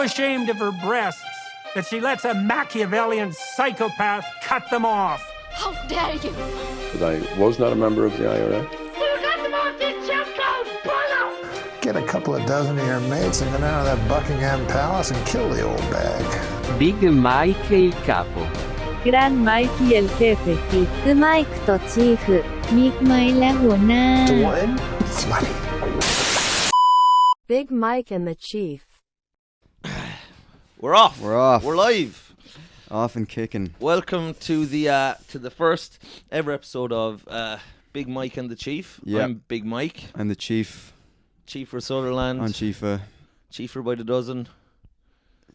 so ashamed of her breasts that she lets a Machiavellian psychopath cut them off. How dare you! But I was not a member of the IRA. Get a couple of dozen of your mates and go down to that Buckingham Palace and kill the old bag. Big Mike il capo. Gran Mikey el jefe. ビッグマイクとチーフ。ミクマイและหัวหน้า One, funny. Big Mike and the Chief. We're off. We're off. We're live. Off and kicking. Welcome to the first ever episode of Big Mike and the Chief. Yep. I'm Big Mike. I'm the Chief. Chiefer Sutherland. I'm Chiefer. Chiefer by the dozen.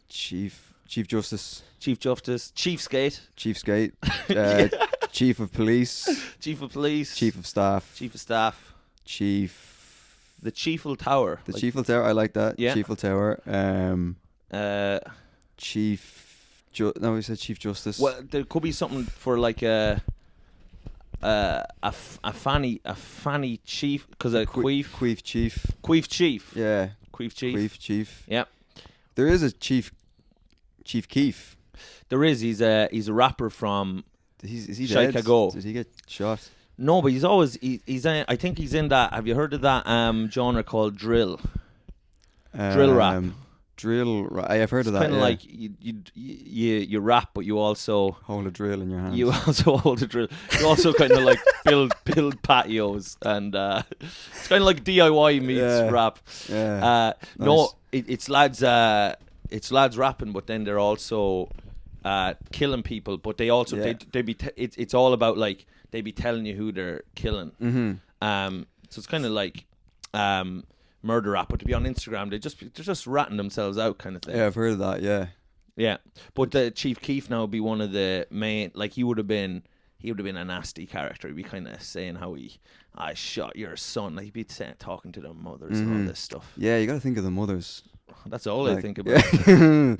Chief Justice. Chief Justice. Chiefsgate. Chiefsgate. Chief of Police. Chief of Police. Chief of Staff. Chief of Staff. Chief. The Chiefel Tower. The Chiefel Tower. I like that. Yeah. Chiefel Tower. Chief. No, we said Chief Justice. Well, there could be something for like a fanny chief, because a Queef Chief. Queef Chief. Yeah. Queef Chief. Queef Chief. Yeah. There is a Chief Keef. There is. He's a rapper from. Is he Chicago. dead? Did he get shot? No, but he's always he's in, I think he's in that. Have you heard of that genre called drill? Drill rap. I have heard of that. Kind of yeah. like you rap, but you also hold a drill in your hand. You also hold a drill. You also kind of like build patios, and it's kind of like DIY meets rap. Yeah. No, it's lads. It's lads rapping, but then they're also killing people. But they also it's all about like they be telling you who they're killing. Mm-hmm. So it's kind of like murder rap, but to be on Instagram, they're just ratting themselves out, kind of thing. Yeah, I've heard of that. Yeah. Yeah, but the Chief Keef now would be one of the main. Like he would have been a nasty character. He'd be kind of saying how I shot your son. Like he'd be talking to their mothers and all this stuff. Yeah, you got to think of the mothers. That's all I think about. Yeah.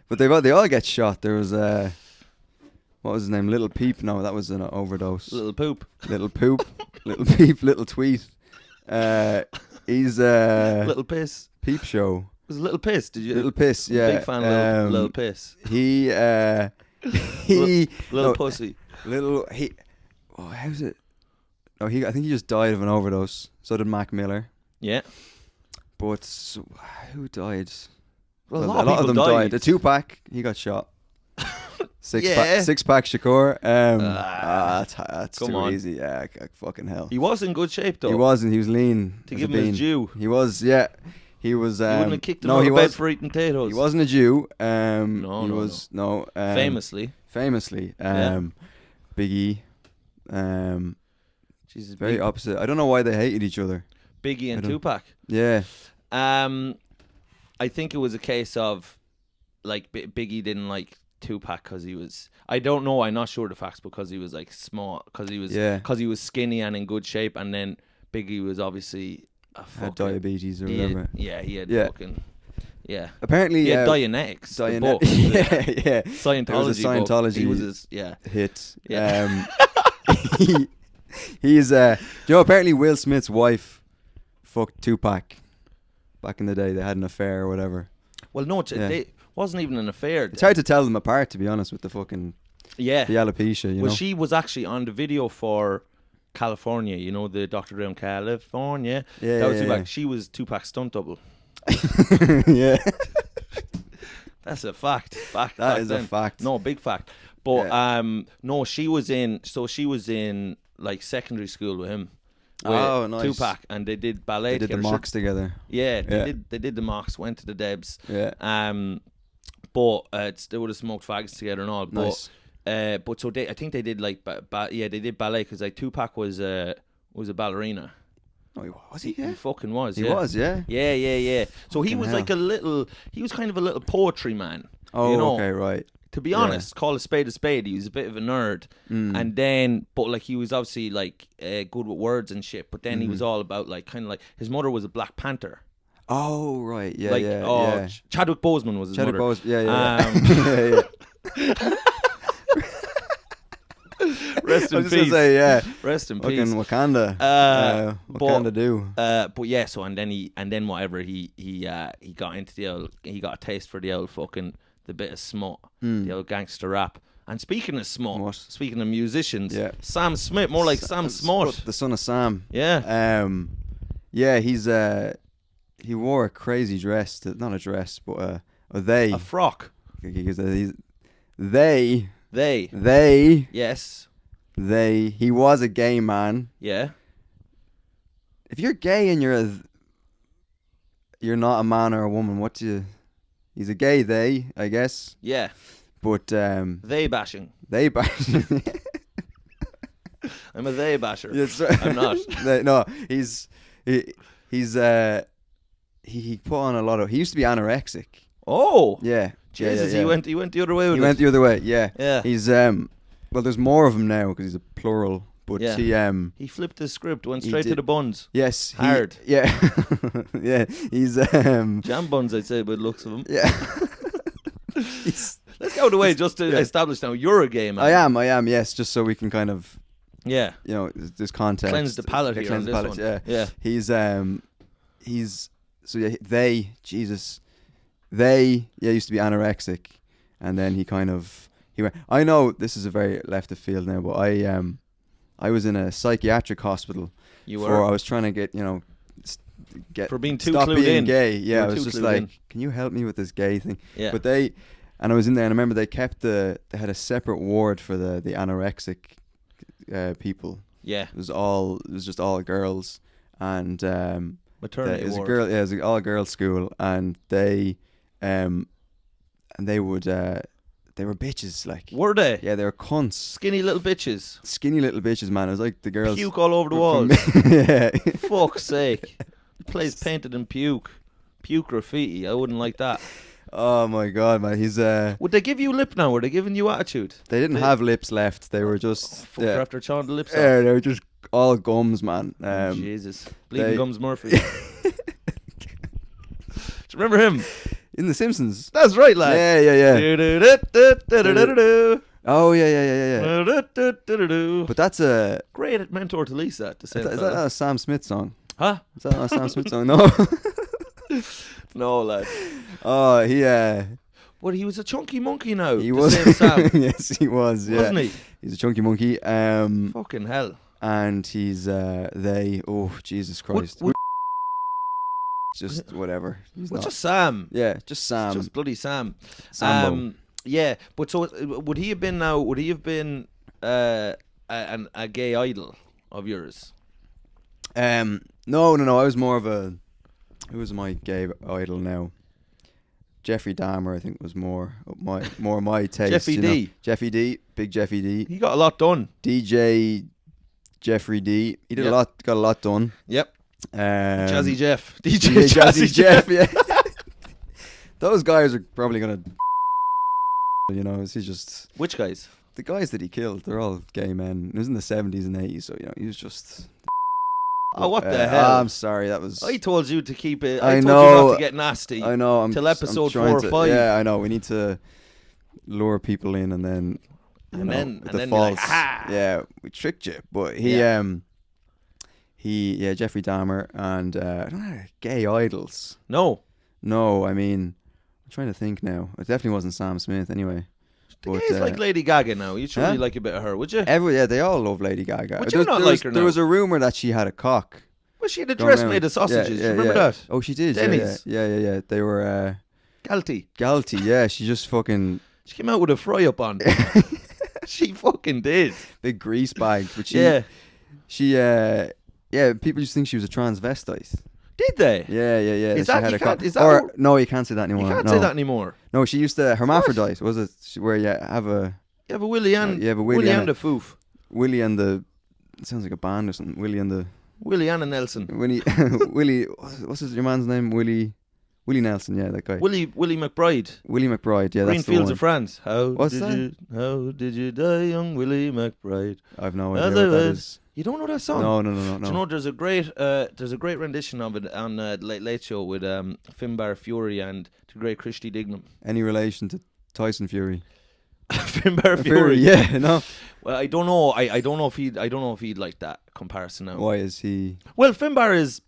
But they all get shot. There was what was his name? Little Peep. No, that was an overdose. Little Poop. Little Poop. Little Peep. Little Tweet. He's Little Piss. Peep Show. Was it Little Piss? Did you? Little Piss. Yeah. Big fan of Little Piss. He little pussy. How's it? Oh, I think he just died of an overdose. So did Mac Miller. Yeah. But who died? Well, a lot lot of them died. The Tupac, he got shot. Six pack Shakur. That's too easy. Yeah, fucking hell. He was in good shape though. He wasn't. He was lean. To give him his due. He was. Yeah. He was. You wouldn't have kicked him out of bed for eating potatoes. He wasn't a Jew. No. Famously. Biggie. Jesus, very opposite. I don't know why they hated each other. Biggie and Tupac. Yeah. I think it was a case of like Biggie didn't like Tupac because he was. I don't know. I'm not sure the facts, because he was like small, because he was skinny and in good shape, and then Biggie was obviously had diabetes or whatever. He had fucking. Yeah. Apparently, he had Dianetics. Book, yeah. Scientology. There was a Scientology he was his hit. Yeah. He's apparently Will Smith's wife fucked Tupac back in the day. They had an affair or whatever. Well, no, it wasn't even an affair. It's hard to tell them apart, to be honest, with the fucking the alopecia. You know? She was actually on the video for California. You know, the Dr. Dre on California. Yeah, that was Tupac. Yeah. She was Tupac's stunt double. Yeah. That's a fact. That is a fact. No, big fact. But no, she was in like secondary school with him. Oh, nice. Tupac, and they did ballet. They did the mocks together. Yeah, they did the mocks. Went to the Debs. Yeah. But they would have smoked fags together and all. Nice. But so I think they did like they did ballet, because like Tupac was a ballerina. Oh, was he? Yeah. He fucking was. He was. Yeah. Yeah. So he was hell. He was kind of a little poetry man. Oh, you know? okay, right. To be honest, call a spade a spade. He was a bit of a nerd, and then, but like he was obviously like good with words and shit. But then he was all about like kind of like his mother was a Black Panther. Oh right, yeah. Chadwick Boseman was his mother. Yeah. Rest Rest in was just peace. gonna say, yeah. Rest in Fucking peace. Wakanda. Wakanda do. But yeah, so and then whatever he got into he got a taste for the old fucking the bit of smut, the old gangster rap. And speaking of smut, speaking of musicians, Sam Smith, more like Sam Smut, the son of Sam. Yeah. Yeah, he wore a crazy dress, not a dress, but a frock. They. Yes. He was a gay man. Yeah. If you're gay and you're not a man or a woman, he's a gay they, I guess. Yeah. But they bashing. I'm a they basher. Yes, right. I'm not. No, he put on a lot of. He used to be anorexic. Oh. Yeah. Jesus, yeah. He went the other way with He went the other way. Yeah. Yeah. He's well, there's more of him now because he's a plural. But he flipped the script, went straight to the buns. Yes. Hard. Yeah. Yeah. He's jam buns, I'd say, by the looks of him. Yeah. Let's go away just to establish now you're a gay man. I am. Yes, just so we can kind of. Yeah. You know, there's context. Cleanse the palate here on this one. Yeah. He's so yeah, they used to be anorexic, and then he went. I know this is a very left of field now, but I was in a psychiatric hospital. You were. I was trying to get for being too stop clued being in. gay. Yeah, I was just like, can you help me with this gay thing? Yeah. But I was in there, and I remember they had a separate ward for the anorexic people. Yeah. It was just all girls, and maternity ward. It was an all girls school, and they would they were bitches, like. Were they? Yeah, they were cunts. Skinny little bitches, man. It was like the girls puke all over the walls. Yeah. Fuck's sake. The place painted in puke graffiti. I wouldn't like that. Oh my god, man. He's Would they give you lip now? Were they giving you attitude? They didn't have lips left. They were just after chawing the lips off. Yeah, they were just all gums, man. Jesus. Bleeding Gums Murphy. Do you remember him? In The Simpsons. That's right, lad. Yeah. Oh yeah. But that's a great mentor to Lisa. Is that a Sam Smith song? Huh? Is that not a Sam Smith song? No. No, lad. Oh, he But he was a chunky monkey now. He was. Sam. Yes, he was. Yeah. Wasn't he? He's a chunky monkey. Fucking hell. And he's oh Jesus Christ. Just whatever. Just Sam. Yeah, just Sam. It's just bloody Sam. Sambo. Yeah, but so would he have been a gay idol of yours? No. I was more of a. Who was my gay idol now? Jeffrey Dahmer, I think, was more my taste. Jeffy D. Jeffy D. Big Jeffy D. He got a lot done. DJ Jeffrey D. He did got a lot done. Yep. Jazzy Jeff. DJ Jazzy Jeff. Yeah. Those guys are probably gonna. He's just. Which guys? The guys that he killed, they're all gay men. It was in the 70s and 80s, so he was just. Oh, what the hell? I'm sorry, that was. I told you to keep it. I told know, you not to get nasty. I know. Till episode 4 or 5. Yeah, I know. We need to lure people in, and then. Then the you're false. like, aha! Yeah, we tricked you, but Jeffrey Dahmer, and I don't know, gay idols. No, I mean, I'm trying to think now. It definitely wasn't Sam Smith, anyway. The gays like Lady Gaga now. You'd surely like a bit of her, would you? They all love Lady Gaga. Would you not like her now? There was a rumour that she had a cock. Well, she had a dress made of sausages. Yeah, remember that? Oh, she did. Denny's. Yeah. They were. Galty. Yeah, she just fucking. She came out with a fry up on. She fucking did. Big grease bag. But people just think she was a transvestite. Did they? Yeah. Is that no, you can't say that anymore. You can't say that anymore. No, she used to hermaphrodite. Was it where you have a Willie and Willie and the Foof. Willie and the. It sounds like a band or something. Willie and Nelson. Willie. What's your man's name? Willie Nelson. Yeah, that guy. Willie McBride. Willie McBride. Yeah, Green that's the Fields one. of France. How did you die, young Willie McBride? I've no idea what that is. You don't know that song? No. Do you know there's a great rendition of it on Late Show with Finbar Fury and the great Christy Dignam. Any relation to Tyson Fury? Finbar Fury. Yeah, no. Well, I don't know. I don't know if he'd like that comparison now. Why is he? Well, Finbar is,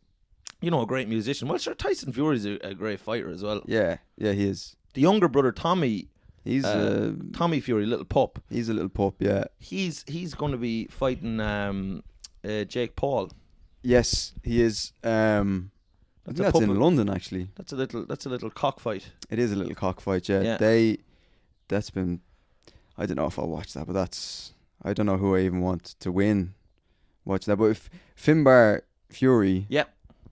a great musician. Well, sure, Tyson Fury's a great fighter as well. Yeah, he is. The younger brother Tommy. He's Tommy Fury, little pup. He's a little pup. Yeah. He's going to be fighting Jake Paul. Yes, he is. I think that's in London, actually. That's a little cockfight. It is a little cockfight. Yeah. That's been. I don't know if I'll watch that, but I don't know who I even want to win. Watch that, but if Finbar Fury. Yeah.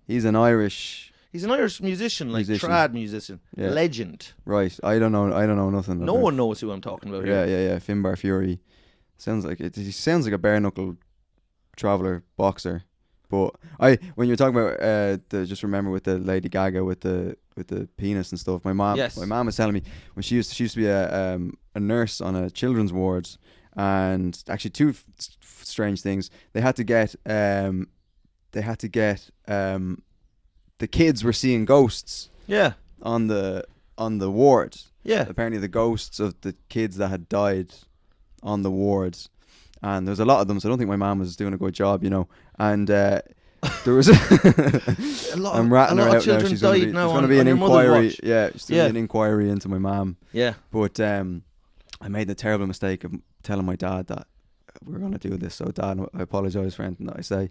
He's an Irish musician, trad musician, legend. Right. I don't know nothing. No one knows who I'm talking about here. Yeah. Finbar Fury. Sounds like it. He sounds like a bare knuckle traveler boxer. But when you're talking about just remember with the Lady Gaga with the penis and stuff. My mom was telling me when she used to be a nurse on a children's ward, and actually two strange things. They had to get the kids were seeing ghosts. Yeah. On the ward. Yeah. Apparently the ghosts of the kids that had died on the wards. And there's a lot of them, so I don't think my mum was doing a good job, And there was I'm ratting her out now. She's going to be an inquiry. Yeah, she's going to be an inquiry into my mum. Yeah. But I made the terrible mistake of telling my dad that we're going to do this. So Dad, I apologise for anything that I say.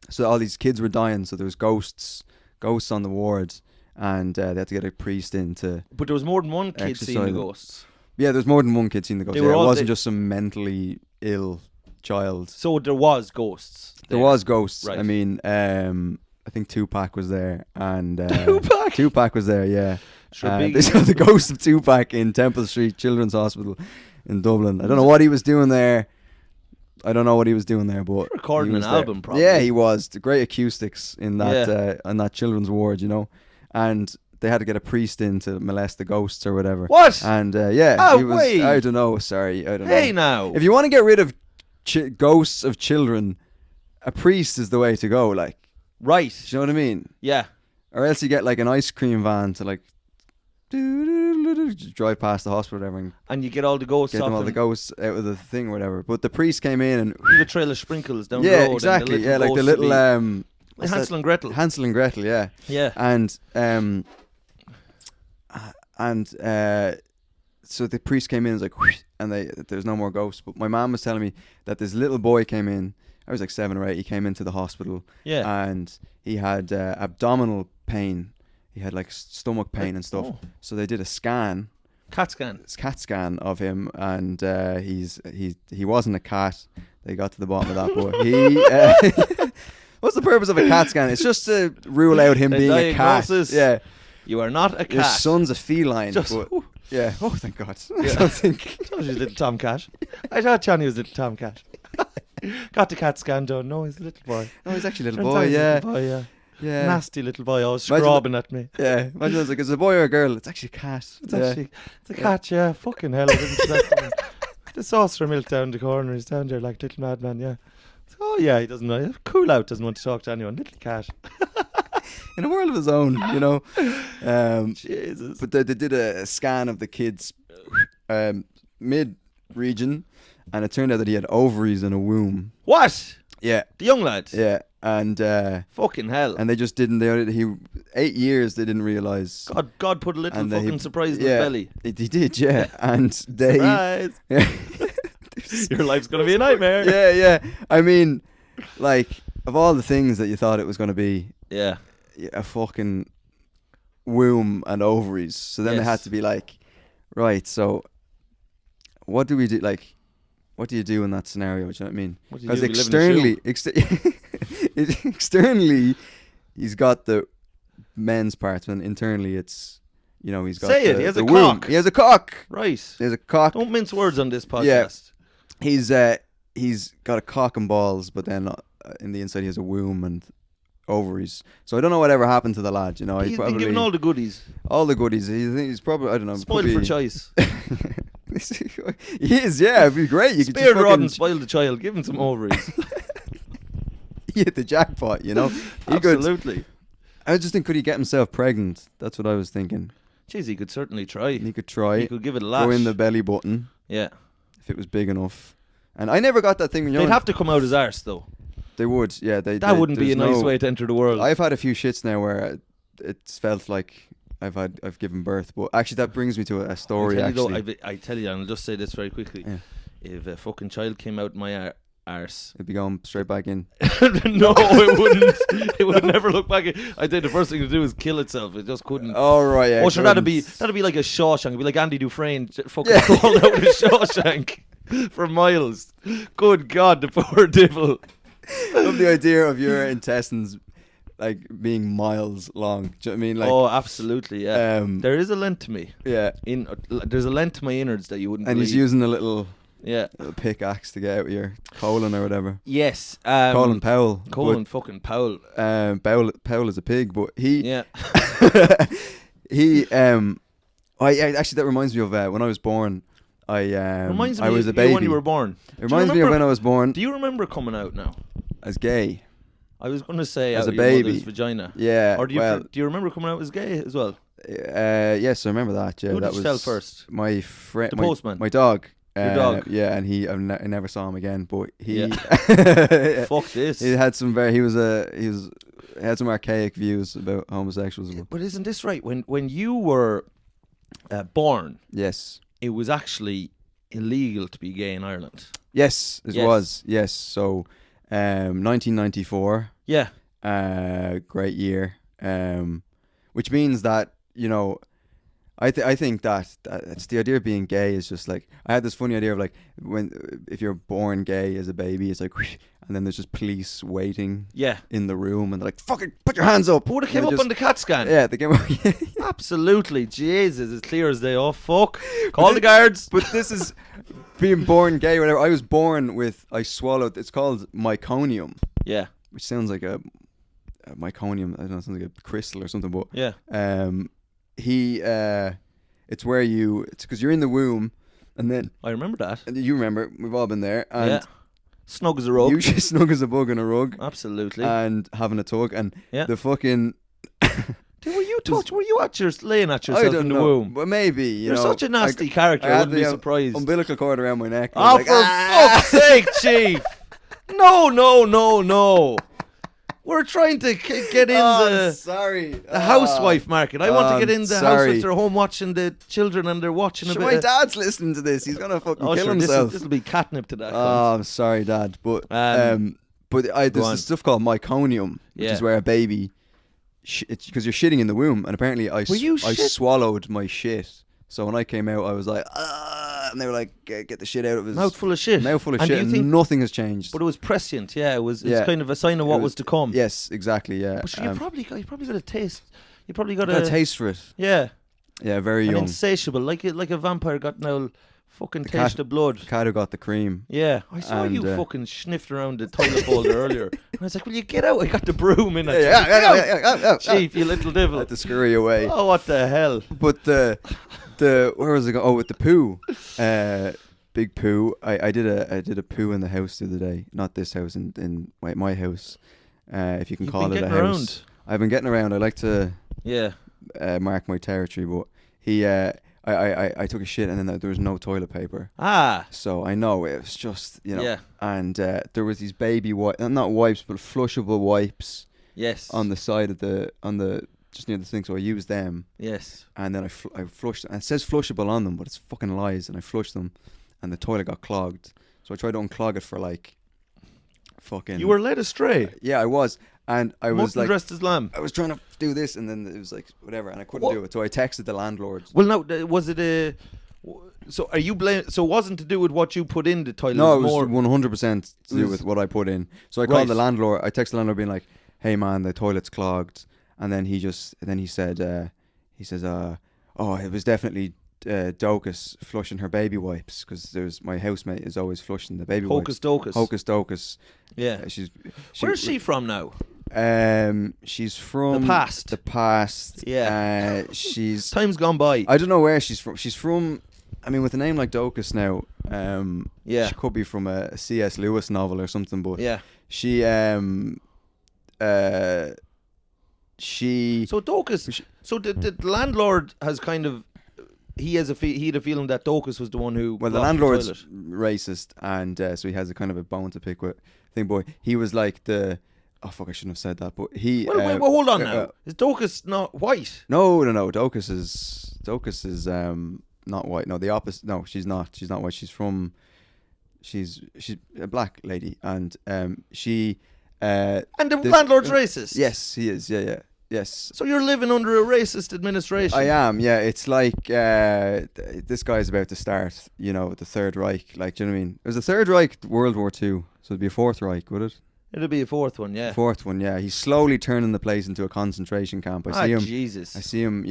So all these kids were dying. So there was ghosts on the wards, and they had to get a priest in to. But there was more than one kid seeing the ghosts. Yeah, there's more than one kid seeing the ghosts. It wasn't just some mentally ill child. So there was ghosts. There was ghosts. Right. I mean, I think Tupac was there, and Tupac was there. Yeah, sure, they saw the ghost of Tupac in Temple Street Children's Hospital in Dublin. I don't know what he was doing there. But recording an album, probably. Yeah, he was. The great acoustics in that children's ward, and they had to get a priest in to molest the ghosts or whatever. What? And wait. I don't know. Sorry, I don't know. Hey, now. If you want to get rid of ghosts of children, a priest is the way to go. Like, right? Do you know what I mean? Yeah. Or else you get like an ice cream van to like drive past the hospital or whatever, and you get all the ghosts. Get them all the ghosts out of the thing or whatever. But the priest came in and the trail of sprinkles down the road. Yeah, exactly. Yeah, like the little Hansel and Gretel. Hansel and Gretel, yeah. Yeah. So the priest came in and was like, whoosh, and there's no more ghosts. But my mom was telling me that this little boy came in. I was like 7 or 8. He came into the hospital. Yeah. And he had abdominal pain. He had like stomach pain and stuff. Oh. So they did a scan. CAT scan of him, and he wasn't a cat. They got to the bottom of that, but what's the purpose of a CAT scan? It's just to rule out him being a cat. Yeah. You are not a cat. Your son's a feline. Yeah. Oh, thank God. Yeah. I don't think. I thought he was a little tomcat. I thought Johnny was a little tomcat. Got the CAT scan done. No, he's a little boy. No, he's actually a little boy. Yeah. Little boy, yeah. Yeah. Nasty little boy, always scrubbing at me. Yeah. Imagine it's like, is it a boy or a girl? It's actually a cat. It's a cat, yeah. Fucking hell. I didn't expect him. The saucer of milk down the corner. He's down there like a little madman, yeah. Oh, yeah, he doesn't know. Cool out, doesn't want to talk to anyone. Little cat. In a world of his own, Jesus. But they did a scan of the kid's mid-region, and it turned out that he had ovaries and a womb. What? Yeah. The young lad? Yeah. And fucking hell. And they just didn't. 8 years they didn't realise. God put a little fucking surprise in his belly. He did, yeah. And they. Surprise. Your life's gonna be a nightmare. Yeah. I mean, like, of all the things that you thought it was gonna be, yeah, a fucking womb and ovaries. So then they had to be like, right. So, what do we do? Like, what do you do in that scenario? Do you know what I mean? Because externally, he's got the men's parts, and internally, it's he's got. Say it. He has a womb. cock. He has a cock. Right. He has a cock. Don't mince words on this podcast. Yeah. He's got a cock and balls, but then in the inside he has a womb and ovaries. So I don't know whatever happened to the lad. He's been given all the goodies. All the goodies. He's probably, I don't know. Spoiled for choice. He is, yeah. It'd be great. You spare the rod and spoil the child. Give him some ovaries. He hit the jackpot, He absolutely. I just think, could he get himself pregnant? That's what I was thinking. Jeez, he could certainly try. He could try. He could give it a lash. Throw in the belly button. Yeah. If it was big enough. And I never got that thing. They'd have to come out as arse, though. They would, yeah. That wouldn't be a nice way to enter the world. I've had a few shits now where it's felt like I've given birth. But actually, that brings me to a story, I tell you, and I'll just say this very quickly. Yeah. If a fucking child came out my arse, it'd be going straight back in. No, it wouldn't. It would never look back in. I think the first thing to do is kill itself. It just couldn't. Oh right, yeah. Oh, sure, that'd be like a Shawshank. It'd be like Andy Dufresne fucking crawled out of Shawshank for miles. Good God, the poor devil. I love the idea of your intestines like being miles long. Do you know what I mean? Like, oh, absolutely, yeah. There is a length to me. Yeah. There's a length to my innards that you wouldn't believe. He's using a little pickaxe to get out your colon or whatever. Yes. Colin Powell. Fucking Powell. Powell is a pig, but he... Yeah. he... actually, that reminds me of when I was born. I was a baby. When you were born. It reminds me of when I was born. Do you remember coming out now? As gay? I was going to say as out a of baby. Your mother's vagina. Yeah. Or do you remember coming out as gay as well? Yes, I remember that. Yeah, Who that did you was tell first? My friend, the postman. My dog. Your dog. Yeah, and I never saw him again. But he, fuck this. He had some had some archaic views about homosexuals. But isn't this right? When you were born, yes, it was actually illegal to be gay in Ireland. Yes, it was. Yes, so 1994. Yeah. Great year. Which means that, you know, I think that it's the idea of being gay is just like, I had this funny idea of like, if you're born gay as a baby, it's like, and then there's just police waiting in the room, and they're like, fucking put your hands up. Would it came up on the CAT scan? Yeah, they came up. Absolutely. Jesus, as clear as day. Oh, fuck. Call the guards. But this is being born gay or whatever. I was born with, I swallowed, it's called Meconium. Yeah. Which sounds like a Meconium, I don't know, it sounds like a crystal or something, but yeah. It's where it's because you're in the womb, and then I remember that. And you remember, we've all been there, and snug as a rug. Usually snug as a bug in a rug. Absolutely. And having a tug, and the fucking. Dude, were you laying at yourself in the womb? Well, maybe. You're such a nasty character. I wouldn't be surprised. Umbilical cord around my neck. Oh, like, for fuck's sake, Chief! No. We're trying to get in the housewife market. I want to get in the housewives. They're home watching the children and they're watching a bit. My dad's listening to this. He's gonna fucking kill himself. This will be catnip to that. Oh, I'm sorry, Dad, but there's this stuff called Meconium, which is where a baby, it's because you're shitting in the womb, and apparently I swallowed my shit. So when I came out, I was like, and they were like, get the shit out of his mouthful of shit. And nothing has changed. But it was prescient, it was kind of a sign of what was to come. Yes, exactly, yeah. But you probably got a taste. You probably got a taste for it. Yeah. Yeah, very young. Insatiable, like a vampire got now fucking taste of blood. Cat who got the cream. Yeah, I saw you fucking sniffed around the toilet bowl there earlier. And I was like, will you get out? I got the broom in it. Yeah. Chief, you little devil. I had to scurry away. Oh, what the hell? But where was it going? Oh, with the poo. Big poo. I did a poo in the house the other day. Not this house, in my house. If you can call it a house. Around. I've been getting around. I like to mark my territory, but I took a shit and then there was no toilet paper. So I know it was just, you know. Yeah. And there was these baby not wipes, but flushable wipes. Yes. On the side of just near the sink, so I used them. Yes. And then I flushed them. And it says flushable on them, but it's fucking lies. And I flushed them, and the toilet got clogged. So I tried to unclog it for like fucking. You were led astray. Yeah, I was. And I was like dressed as lamb. I was trying to do this, and then it was like whatever, and I couldn't do it. So I texted the landlord. Well, no, was it a? So are you So it wasn't to do with what you put in the toilet. No, it was 100% to do with what I put in. So I called the landlord. I texted the landlord being like, "Hey man, the toilet's clogged." And then he said, "Oh, it was definitely Docus flushing her baby wipes, because my housemate is always flushing the baby wipes." Hocus Docus. Yeah. Where's she from now? She's from the past. Yeah. She's time's gone by. I don't know where she's from. She's from. I mean, with a name like Docus now, she could be from a C.S. Lewis novel or something. But yeah, she she. So Docus. So the landlord has kind of. He had a feeling that Docus was the one who. Well, the landlord's racist, and so he has a kind of a bone to pick with. Thing boy, he was like the. Oh fuck! I shouldn't have said that, but he. Well, wait, hold on now. Is Docus not white? No. Docus is not white. No, the opposite. No, she's not. She's not white. She's a black lady, and she. And the landlord's racist. Yes, he is. Yeah. Yes. So you're living under a racist administration. I am. Yeah, it's like this guy's about to start. The Third Reich. Like, do you know what I mean? It was the Third Reich, World War II, so it'd be a Fourth Reich, would it? It'll be a fourth one, yeah. Fourth one, yeah. He's slowly turning the place into a concentration camp. I see him. Jesus. I see him.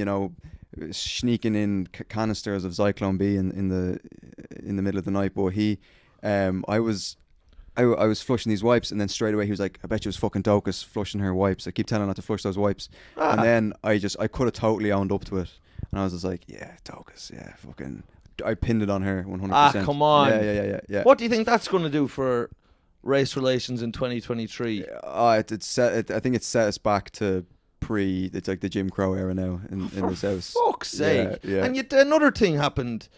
Sneaking in canisters of Zyklon B in the middle of the night. But I was flushing these wipes, and then straight away he was like, "I bet you it was fucking Docus flushing her wipes. I keep telling her not to flush those wipes." And then I could have totally owned up to it, and I was just like, "Yeah, Docus, yeah, fucking." I pinned it on her 100%. Come on. Yeah. What do you think that's going to do for race relations in 2023? I think it's set us back to it's like the Jim Crow era now in the South. Fuck's sake. Yeah. And yet another thing happened.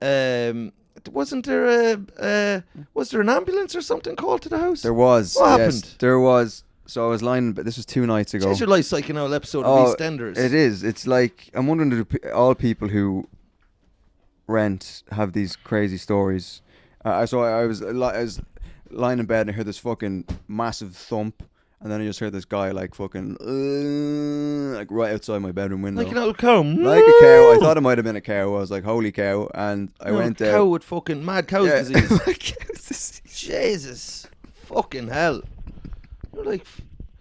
Wasn't there was there an ambulance or something called to the house? There was. What yes, happened? There was. So I was lying, but this was 2 nights ago. It's your life psychonaut episode of EastEnders. It is. It's like, I'm wondering, do all people who rent have these crazy stories? So I was lying in bed and I heard this fucking massive thump, and then I just heard this guy like fucking like right outside my bedroom window, like an old cow. Like a cow. I thought it might have been a cow. I was like, holy cow. And I went out. Cow with fucking mad cow's disease. Jesus fucking hell. You're like,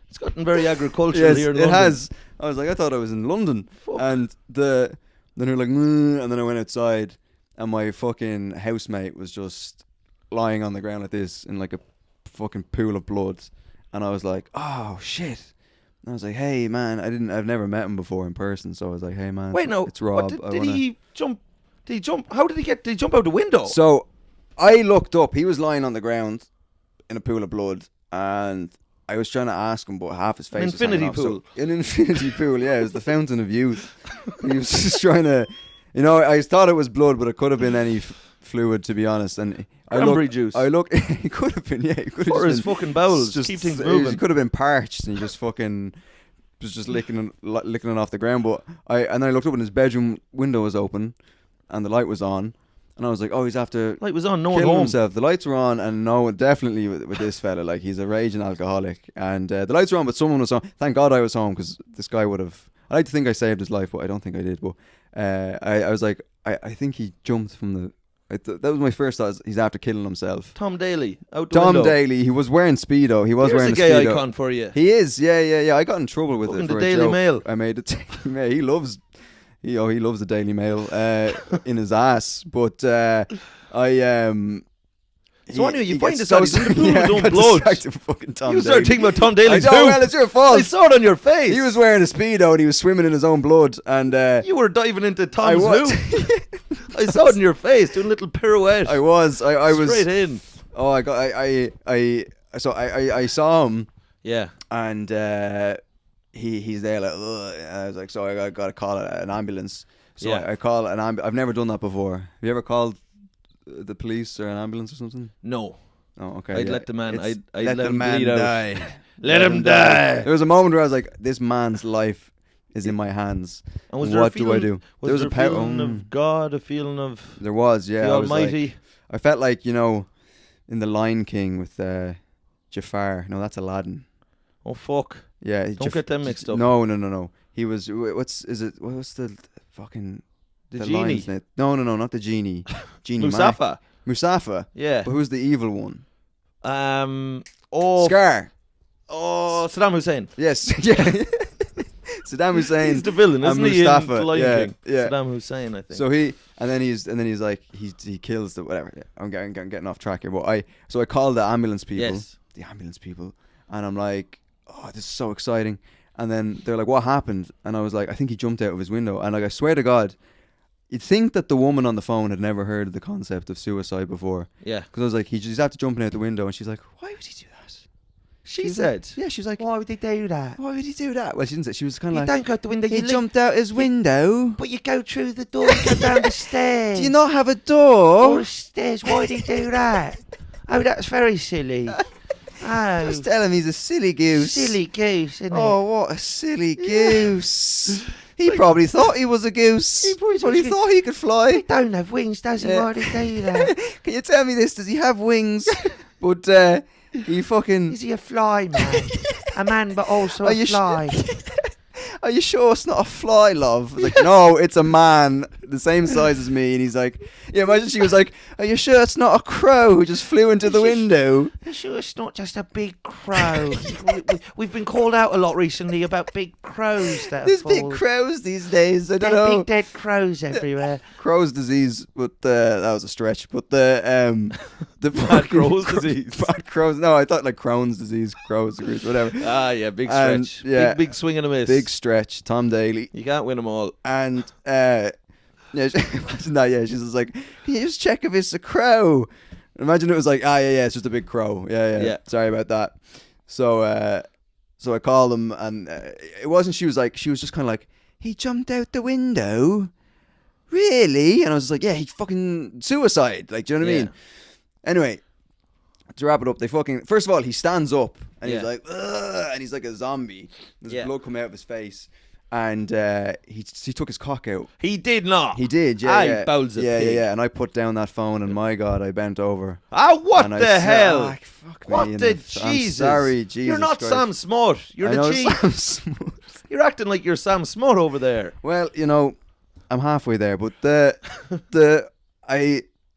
it's gotten very agricultural here in London. It has. I was like, I thought I was in London. Fuck. And then they're like, and then I went outside, and my fucking housemate was just lying on the ground like this in like a fucking pool of blood, and I was like, oh shit. And I was like, hey man, I've never met him before in person, so I was like, hey man, wait, no, it's Rob. Did he jump? How did he jump out the window? So I looked up. He was lying on the ground in a pool of blood, and I was trying to ask him, but half his face was hanging off. An infinity pool, yeah. It was the fountain of youth. He was just trying to, I thought it was blood, but it could have been any fluid, to be honest. And cranberry juice. It could have been, yeah. It could have for his fucking bowels, just keep things moving. It could have been parched, and he just fucking was just licking it off the ground. But then I looked up, and his bedroom window was open, and the light was on. And I was like, oh, he's after light was on, no one killing home. himself. The lights were on, and no, definitely with this fella, like he's a raging alcoholic. And the lights were on, but someone was home. Thank God I was home, because this guy would have. I like to think I saved his life, but I don't think I did. But I was like, I think he jumped from the. That was my first thought. He's after killing himself. Tom Daly out the window. Tom Daly. He was wearing Speedo. He was wearing a gay Speedo. icon for you. He is. Yeah. I got in trouble with Fucking it for the a Daily joke. Mail. I made it. He loves. He loves the Daily Mail in his ass. But So anyway, you find this out. He's in the pool of his own blood. Fucking Tom you started thinking about Tom Daly too. Well, it's your fault. I saw it on your face. He was wearing a Speedo and he was swimming in his own blood. And you were diving into Tom's loo. I saw it in your face, doing a little pirouette. I was. I was straight in. Oh, I saw him. Yeah. And he's there like, ugh. And I was like, so I got to call an ambulance. So Yeah. I call an ambulance. I've never done that before. Have you ever called the police or an ambulance or something? No. Oh, okay. I'd let the man. I'd let let the him man bleed out. die. Let him die. There was a moment where I was like, this man's life is in my hands. And was there What a do feeling, I do? Was there a feeling of God, a feeling of There was, yeah. the I was Almighty? like, I felt like, in The Lion King with Jafar. No, that's Aladdin. Oh fuck! Yeah. Don't get them mixed up. No. He was. What's the fucking The the genie. lion's name? No, not the genie. Genie Mustafa. Mustafa. Yeah. But who's the evil one? Scar. Oh, Saddam Hussein. yes. Yeah. Saddam Hussein. He's the villain, and isn't he? Mustafa. In The Lion Yeah, King. yeah. Saddam Hussein, I think. So he's like he kills the whatever. Yeah, I'm getting off track here, but I called the ambulance people. Yes. The ambulance people, and I'm like, oh, this is so exciting. And then they're like, what happened? And I was like, I think he jumped out of his window. And like, I swear to God, you'd think that the woman on the phone had never heard of the concept of suicide before. Yeah. Because I was like, he's after jumping out the window, and she's like, why would he do that? She said. Yeah, she was like, why would they do that? why would he do that? Well, she didn't say. She was kind of like, don't go out the window. he jumped out his window. But you go through the door and go down the stairs. Do you not have a door? Or the stairs. Why did he do that? Oh, that's very silly. Oh, Just tell him he's a silly goose. silly goose, isn't Oh, what a silly goose. He probably thought he was a goose. He probably thought he could He fly. don't have wings, does he? Yeah. Why did he do that? Can you tell me this? Does he have wings? But he fucking... Is he a fly man? A man, but also Are a you fly. Are you sure it's not a fly, love? I was like, no, it's a man the same size as me. And he's like, yeah, imagine she was like, are you sure it's not a crow who just flew into the window? Are you sure it's not just a big crow? We've been called out a lot recently about big crows that There's have big fallen. crows these days. I don't There are know. big dead crows everywhere. Crow's disease, but that was a stretch. But the Bad crow's disease. Bad crows. No, I thought like Crohn's disease, crow's disease, whatever. Ah, yeah, big And, stretch. yeah. Big swing and a miss. Big stretch. Tom Daly. You can't win them all. And yeah, imagine that. Yeah, she's just like, can you just check if it's a crow? Imagine it was like, yeah, it's just a big crow. Yeah. Sorry about that. So I called him, and it wasn't. She was just kind of like, he jumped out the window. Really? And I was just like, yeah, he fucking suicide. Like, do you know what I mean? Anyway, to wrap it up, first of all, he stands up and he's like, ugh, and he's like a zombie. There's blood coming out of his face. And he took his cock out. He did not. He did, yeah. Bowls of pig. Yeah. And I put down that phone, and my God, I bent over. What and I the said, hell? Fuck What me, the I'm Jesus? sorry, Jesus You're not Christ. Sam Smut. You're I know, the chief. Sam Smut. You're acting like you're Sam Smut over there. Well, I'm halfway there, but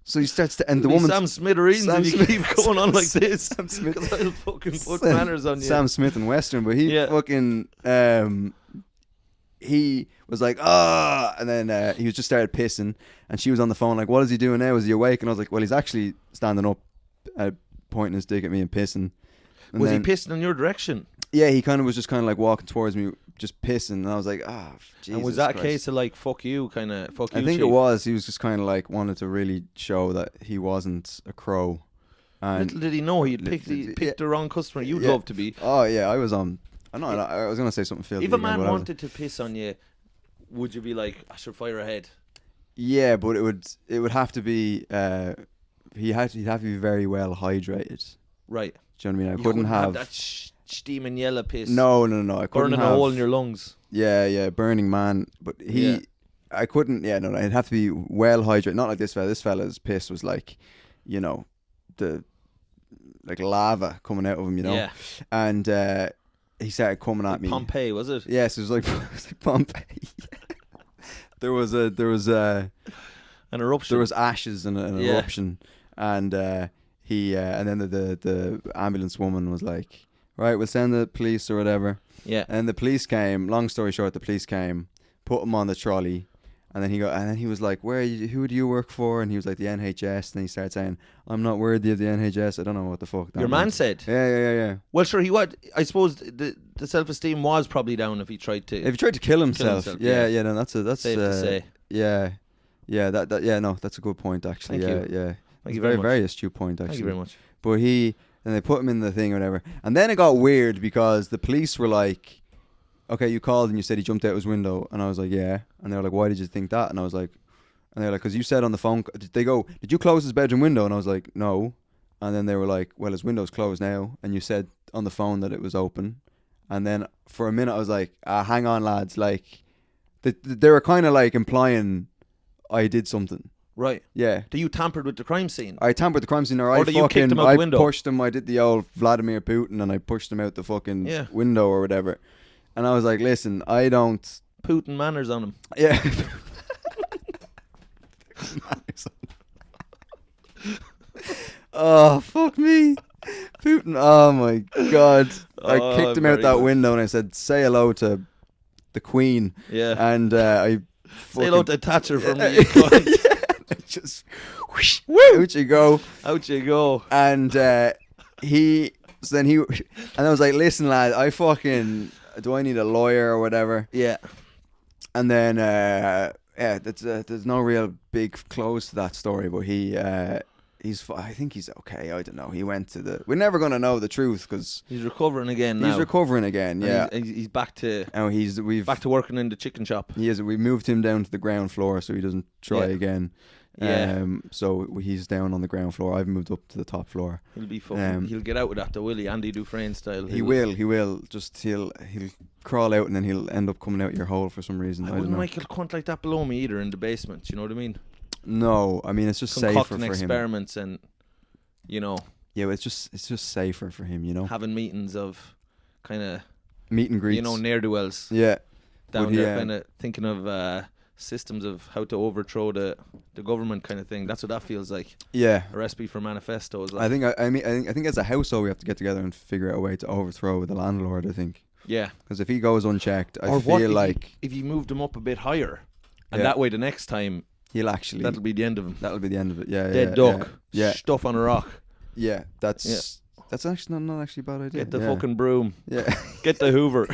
so he starts to, and the woman, Sam Smithereens, Sam if you Smith- keep going on like this. Sam Smith. Because I'll fucking put manners on you. Sam Smith and Western, but he Yeah. fucking he was like, and then he was just started pissing, and she was on the phone like, what is he doing now? Is he awake? And I was like, well, he's actually standing up, pointing his dick at me and pissing. And Was he then- pissing in your direction? Yeah, he kind of was just kind of like walking towards me, just pissing, and I was like, Jesus And was that Christ. a case of like, fuck you, kind of, fuck you, I think chief? it was. He was just kind of like wanted to really show that he wasn't a crow. And Little did he know he'd picked the wrong customer you'd love to be. Oh yeah, I was on. I was gonna say something filthy. If a again, man but I was- wanted to piss on you, would you be like, I should fire ahead? Yeah, but it would have to be. He'd have to be very well hydrated. Right. Do you know what I mean? I You couldn't have that steaming yellow piss. No. I couldn't burning have a hole in your lungs. Yeah, Burning Man. But I couldn't. Yeah, no, it'd have to be well hydrated. Not like this fella. This fella's piss was like, the like lava coming out of him. Yeah. And he started coming at me. Pompeii, was it? Yes, it was like Pompeii. There was an eruption. There was ashes and an eruption, and he and then the ambulance woman was like, right, we'll send the police or whatever. Yeah. And the police came. Long story short, the police came, put him on the trolley, and then he was like, where are you, who do you work for? And he was like, the NHS. And he started saying, I'm not worthy of the NHS. I don't know what the fuck that Your man meant. said. Yeah. Well, sure, he would. I suppose the self-esteem was probably down if he tried to. If he tried to kill himself, yeah. no, that's safe to say. Yeah, no, that's a good point actually. Thank you. Yeah. Thank It's you a very very, much. very astute point actually. Thank you very much. But and they put him in the thing or whatever. And then it got weird because the police were like, okay, you called and you said he jumped out his window. And I was like, yeah. And they were like, why did you think that? And I was like, and they were like, because you said on the phone, they go, did you close his bedroom window? And I was like, no. And then they were like, well, his window's closed now. And you said on the phone that it was open. And then for a minute I was like, hang on lads. Like, they were kind of like implying I did something. Right. Yeah. Do you tampered with the crime scene? I tampered with the crime scene, or Or do you kicked him out the window? pushed him. I did the old Vladimir Putin, and I pushed him out the fucking window or whatever. And I was like, "Listen, I don't." Putin manners on him. Yeah. Oh fuck me, Putin! Oh my god! I kicked him out very that good. window, and I said, "Say hello to the Queen." Yeah. And I Say hello to Thatcher for me. Just whoosh, out you go. Out you go. And and I was like, listen, lad, do I need a lawyer or whatever? Yeah. And then there's no real big close to that story, but he I think he's okay. I don't know. He went to the. We're never gonna know the truth because he's recovering again now. He's recovering again. Yeah, he's back to. Oh, we've back to working in the chicken shop. He is. We moved him down to the ground floor so he doesn't try again. Yeah. So he's down on the ground floor. I've moved up to the top floor. He'll be fucking. He'll get out with that, though, will he? Andy Dufresne style. He will. He will. Just he'll crawl out and then he'll end up coming out your hole for some reason. I don't wouldn't know. like a cunt like that below me either in the basement. You know what I mean? No, I mean it's just safer for him. Experiments and, you know. Yeah, but it's just safer for him. You know. Having meetings of, kind of. Meet and greets. You know, ne'er do wells. Yeah. Down there, kind of thinking of systems of how to overthrow the government, kind of thing. That's what that feels like. Yeah. A recipe for manifestos. Like. I think as a household we have to get together and figure out a way to overthrow the landlord. I think. Yeah. Because if he goes unchecked, I feel if you moved him up a bit higher, and that way the next time that'll be the end of him. That'll be the end of it. Yeah. Dead duck. Yeah. Stuff on a rock. Yeah. That's actually not actually a bad idea. Get the fucking broom. Yeah. Get the Hoover.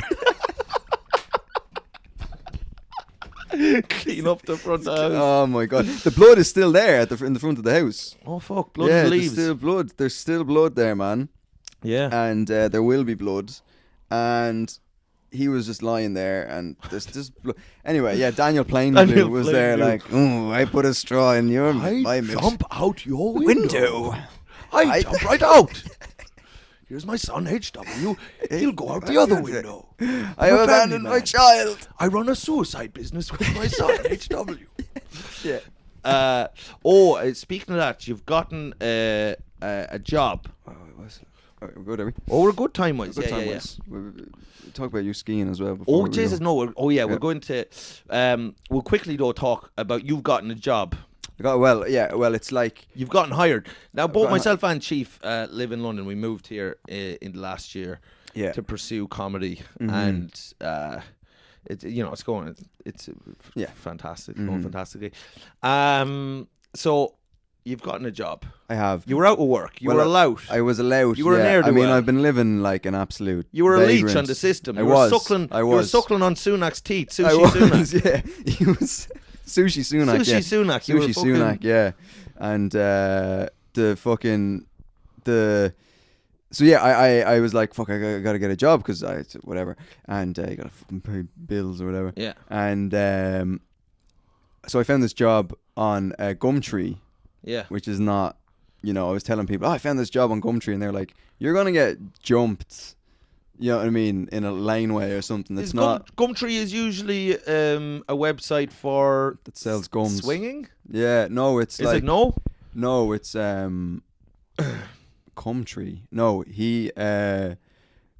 Clean up the front of the house. Oh my god, the blood is still there in the front of the house. Oh fuck, blood and leaves. There's still blood. There's still blood there, man. Yeah, and there will be blood, and he was just lying there, and there's just blood. Anyway, yeah, Daniel Plainview was there, like, oh, I put a straw in your. I jump out your window. I jump right out. Here's my son, HW. He'll go out the other window. I have abandoned my child. I run a suicide business with my son, HW. Yeah. Speaking of that, you've gotten a job. We're good, are we? Oh, we're good time-wise. Yeah. We'll talk about you skiing as well. Before Jesus, no. We're going to... we'll quickly, though, talk about you've gotten a job. Well, it's like... You've gotten hired. Now, both myself and Chief live in London. We moved here in the last year to pursue comedy. Mm-hmm. And, it's going... It's fantastic. Mm-hmm. Going fantastically. So, you've gotten a job. I have. You were out of work. You were allowed. I was allowed. You were an I mean, I've been living like an absolute. You were a vagrant. leech on the system. You were suckling on Sunak's teeth. Sushi Sunak. Yeah. He was... Sushi Sunak, Sushi Sunak, yeah. And So yeah, I was like, fuck, I gotta get a job because whatever, and you gotta fucking pay bills or whatever. Yeah. And so I found this job on Gumtree. Yeah. Which is not, I was telling people, I found this job on Gumtree, and they're like, you're gonna get jumped. You know what I mean? In a laneway or something. It's not. Gumtree is usually a website for that sells gums. Swinging? Yeah, no, it's Is it no? No, it's Gumtree. No,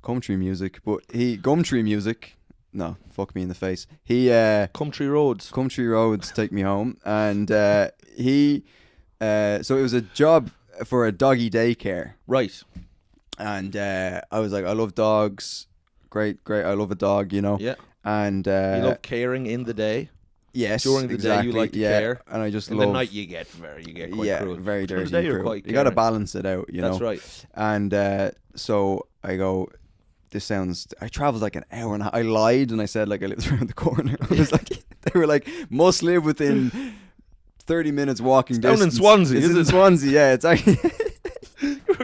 Gumtree music, but Gumtree music. No, fuck me in the face. Gumtree Roads. Gumtree Roads take me home, and so it was a job for a doggy day care. Right. And I was like, I love dogs. Great. I love a dog, Yeah. And you love caring in the day. Yes, during the day you like to care, and I just in love. the night you get quite cruel. Very dirty. During the day you're quite you got to balance it out, That's right. And so I go. I traveled like an hour and a half. I lied and I said like I lived around the corner. I was like, they were like, must live within 30 minutes walking distance. Down in Swansea, is it? In Swansea, yeah. It's actually.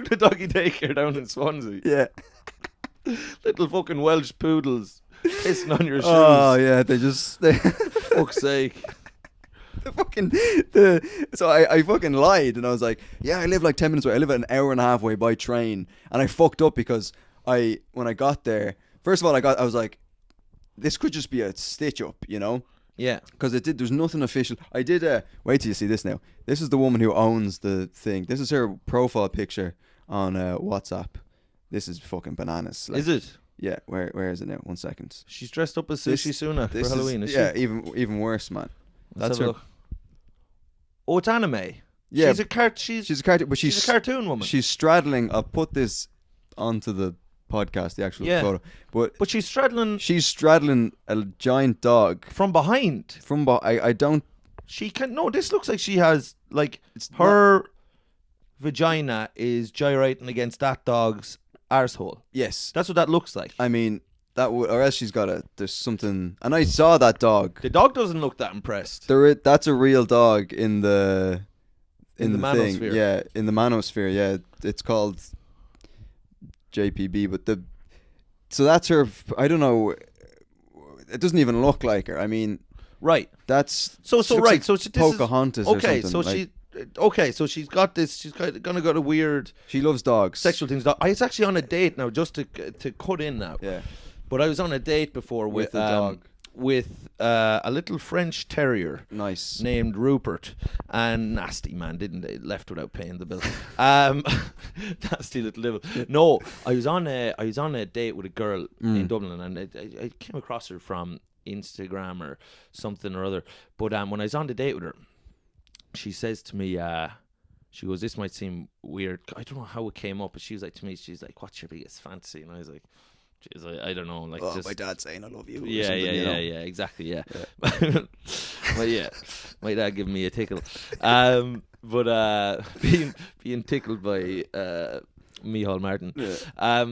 The Doggy Day Care down in Swansea. Yeah. Little fucking Welsh poodles pissing on your shoes. Oh yeah, they fuck's sake. So I fucking lied and I was like, yeah, I live like 10 minutes away. I live an hour and a half away by train, and I fucked up because when I got there, first of all, I was like, this could just be a stitch up, Yeah. Because there's nothing official. I did wait till you see this now. This is the woman who owns the thing. This is her profile picture on WhatsApp. This is fucking bananas. Like, is it? Yeah. Where is it now? 1 second. She's dressed up as Sushi Sunak for Halloween. Is she? Yeah, even worse, man. That's her. Oh, it's anime. Yeah. She's a cartoon. But she's a cartoon woman. She's straddling. I'll put this onto the podcast, the actual photo. But she's straddling. She's straddling a giant dog from behind. I don't. She can. No, this looks like she has her vagina is gyrating against that dog's arsehole. Yes, that's what that looks like. I mean, or else she's got there's something. And I saw that dog. The dog doesn't look that impressed. That's a real dog in In the thing. manosphere. Yeah, in the manosphere. Yeah, it's called JPB. But so that's her. I don't know. It doesn't even look like her. I mean, right. That's so looks right. like So this Pocahontas. Okay, or something. so so she's got this. She's gonna got a weird. She loves dogs. Sexual things. I was actually on a date now, just to cut in now. Yeah. But I was on a date before with a dog. With a little French terrier. Nice. Named Rupert, and nasty man, didn't they? Left without paying the bill. Nasty little devil. No, I was on a date with a girl in Dublin, and I came across her from Instagram or something or other. But when I was on the date with her, she says to me, she goes, "This might seem weird. I don't know how it came up," but she was like to me, she's like, "What's your biggest fantasy?" And I was like, "Jeez, I don't know." Like, just my dad's saying I love you. Yeah, exactly, yeah. Well, yeah, my dad giving me a tickle. But being tickled by Micheál Martin. Yeah.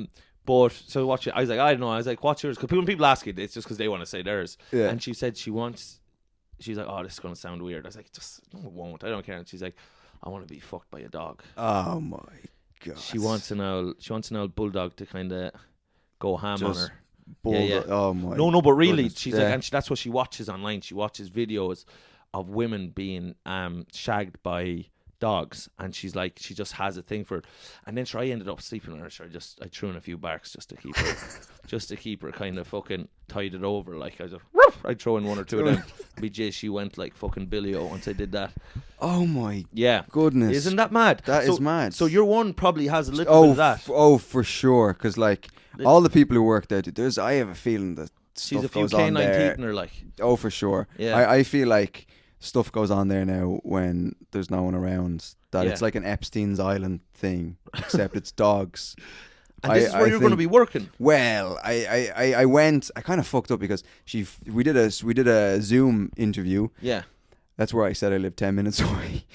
But so watch it. I was like, I don't know. I was like, what's yours? Because when people ask it, it's just because they want to say theirs. Yeah. And she said she's like, oh, this is going to sound weird. I was like, just no, it won't. I don't care. And she's like, I want to be fucked by a dog. Oh my god. She wants an old bulldog to kind of go ham on her. Yeah. Oh my. No, but really, goodness. she's like, and that's what she watches online. She watches videos of women being shagged by dogs, and she's like, she just has a thing for it. And then I ended up sleeping on her. So I threw in a few barks just to keep her kind of fucking tied it over. Like I'd throw in one or two of them. BJ, she went like fucking Billy O once I did that. Oh my goodness. Isn't that mad? That is mad. So your one probably has a little bit of that. For sure. Because like all the people who work there, I have a feeling that she's stuff a few goes on canine there. teeth in her, like. Oh, for sure. Yeah. I feel like stuff goes on there now when there's no one around. That it's like an Epstein's Island thing, except it's dogs. And this is where you're going to be working. Well, I went. I kind of fucked up because we did a Zoom interview. Yeah. That's where I said I lived 10 minutes away.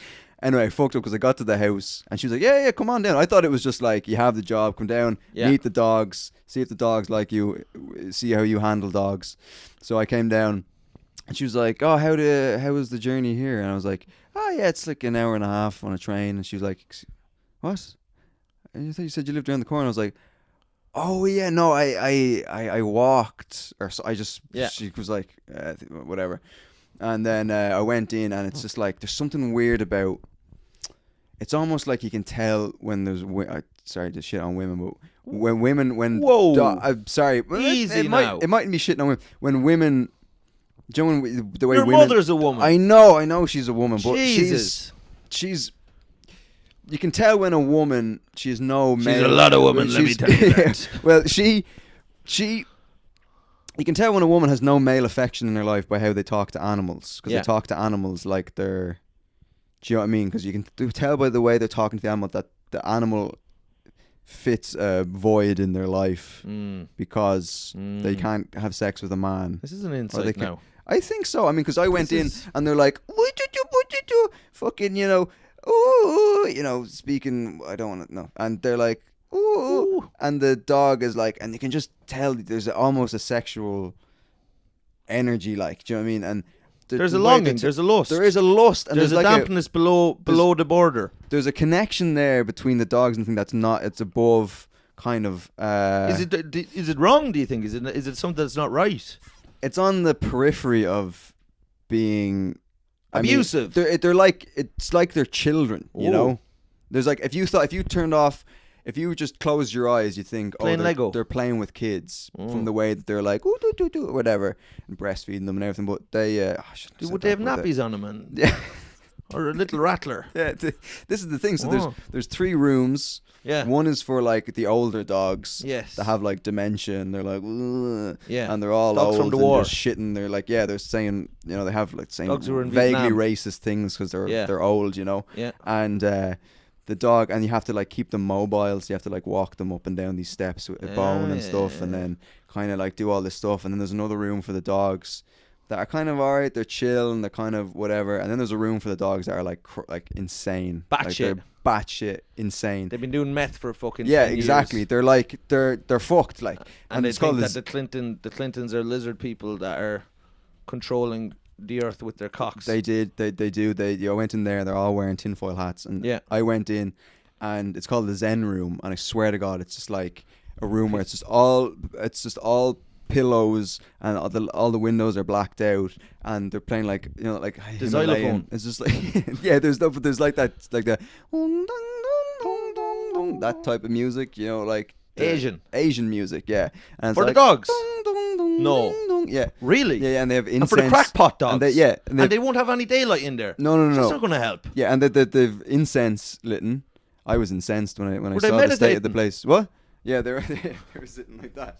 Anyway, I fucked up because I got to the house and she was like, yeah, come on down. I thought it was just like, you have the job, come down, meet the dogs, see if the dogs like you, see how you handle dogs. So I came down and she was like, oh, how was the journey here? And I was like, oh yeah, it's like an hour and a half on a train. And she was like, what? And you thought you said you lived around the corner. I was like, oh yeah, no, I walked, or so I just, she was like, whatever. And then I went in, and it's just like, there's something weird about, it's almost like you can tell when there's, sorry to shit on women, but whoa, I'm sorry, easy it now. It mightn't be shitting on women. When women, do you know the way your women, mother's a woman. I know she's a woman, but Jesus. she's you can tell when a woman, she's no male. She's a lot of women, let me tell you that. Well, you can tell when a woman has no male affection in her life by how they talk to animals. Because they talk to animals like they're... Do you know what I mean? Because you can tell by the way they're talking to the animal that the animal fits a void in their life because they can't have sex with a man. This is an insight now. I think so. I mean, because I went in and they're like, what you do? Fucking, ooh, speaking, I don't want to know. And they're like, ooh. And the dog is like, and you can just tell there's almost a sexual energy, like, do you know what I mean? And there's a longing, there's a lust. There is a lust. And there's a like dampness below the border. There's a connection there between the dogs and thing that's not, it's above kind of... Is it wrong, do you think? Is it something that's not right? It's on the periphery of being... abusive. I mean, they're like, it's like they're children, you know? There's like, if you turned off, if you just closed your eyes, you think, Lego. They're playing with kids from the way that they're like, ooh, do, whatever, and breastfeeding them and everything. But they, would they have nappies on them and or a little rattler? Yeah, this is the thing. So there's 3 rooms. Yeah. One is for like the older dogs. Yes. That have like dementia and they're like, ugh. Yeah. And they're all dogs old from the and war. they're shitting. They're like, they're saying, they have like saying dogs who are in vaguely Vietnam. racist things because they're old, Yeah. And the dog, and you have to like keep them mobile, so you have to like walk them up and down these steps with a bone and stuff, and then kind of like do all this stuff. And then there's another room for the dogs that are kind of alright, they're chill and they're kind of whatever. And then there's a room for the dogs that are like insane, batshit, batshit insane. They've been doing meth for fucking 10 exactly. Years. They're like they're fucked, like, and they think that the Clintons are lizard people that are controlling the earth with their cocks. They did. They do. I went in there. They're all wearing tinfoil hats, and I went in, and it's called the Zen room. And I swear to God, it's just like a room where it's just all pillows, and all the windows are blacked out, and they're playing like like the xylophone. It's just like but there's like that like the that type of music, like Asian music, yeah. And for like, the dogs. No. Yeah. Really? Yeah, and they have incense. And for the crackpot dogs. And they won't have any daylight in there. No. That's not going to help. Yeah, and they've incense lit. I was incensed when I saw the state of the place. What? Yeah, they were sitting like that.